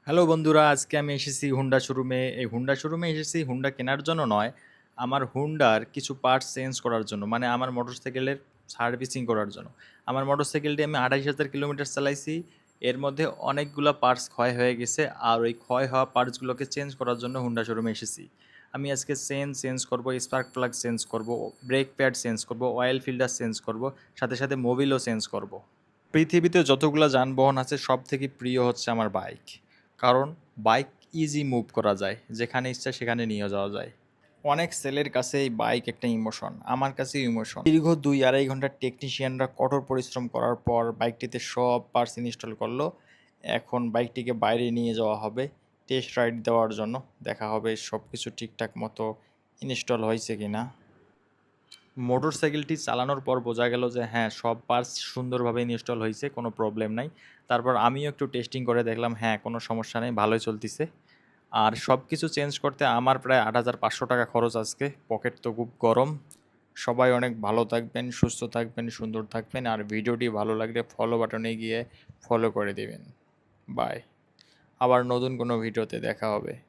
Hello বন্ধুরা, আজকে আমি এসেছি হুন্ডা শোরুমে। এই হুন্ডা শোরুমে এসেছি হুন্ডা কেনার জন্য নয়, আমার হুন্ডার কিছু পার্টস চেঞ্জ করার জন্য। মানে আমার মোটরসাইকেলের সার্ভিসিং করার জন্য। আমার মোটরসাইকেলটি আমি ২৮,০০০ কিলোমিটার চালাইছি। এর মধ্যে অনেকগুলো পার্টস ক্ষয় হয়ে গেছে। আর ওই ক্ষয় হওয়া পার্টসগুলোকে চেঞ্জ করার জন্য হুন্ডা শোরুমে এসেছি। আমি আজকে চেন চেঞ্জ করব, স্পার্ক প্লাগ চেঞ্জ করব, ব্রেক প্যাড চেঞ্জ করব, অয়েল ফিল্টার চেঞ্জ করব, সাথে সাথে মোবিলও চেঞ্জ করব। পৃথিবীতে যতগুলো যানবাহন আছে সব থেকে প্রিয় হচ্ছে আমার বাইক। কারণ বাইক ইজি মুভ করা যায়, যেখানে ইচ্ছা সেখানে নিয়ে যাওয়া যায়। অনেক ছেলের কাছে এই বাইক একটা ইমোশন, আমার কাছে ইমোশন। দীর্ঘ ২-২.৫ ঘন্টা টেকনিশিয়ানরা কঠোর পরিশ্রম করার পর বাইকটিতে সব পার্টস ইনস্টল করলো। এখন বাইকটিকে বাইরে নিয়ে যাওয়া হবে টেস্ট রাইড দেওয়ার জন্য। দেখা হবে সব কিছু ঠিকঠাক মতো ইনস্টল হয়েছে কিনা। মোটরসাইকেলটি চালানোর পর বোঝা গেল যে হ্যাঁ, সব পার্টস সুন্দরভাবে ইনস্টল হয়েছে, কোনো প্রবলেম নাই। তারপর আমিও একটু টেস্টিং করে দেখলাম, হ্যাঁ, কোনো সমস্যা নেই, ভালোই চলতেছে। আর সব কিছু চেঞ্জ করতে আমার প্রায় ৮,৫০০ টাকা খরচ আজকে। পকেট তো খুব গরম। সবাই অনেক ভালো থাকবেন, সুস্থ থাকবেন, সুন্দর থাকবেন। আর ভিডিওটি ভালো লাগলে ফলো বাটনে গিয়ে ফলো করে দেবেন। বাই। আবার নতুন কোনো ভিডিওতে দেখা হবে।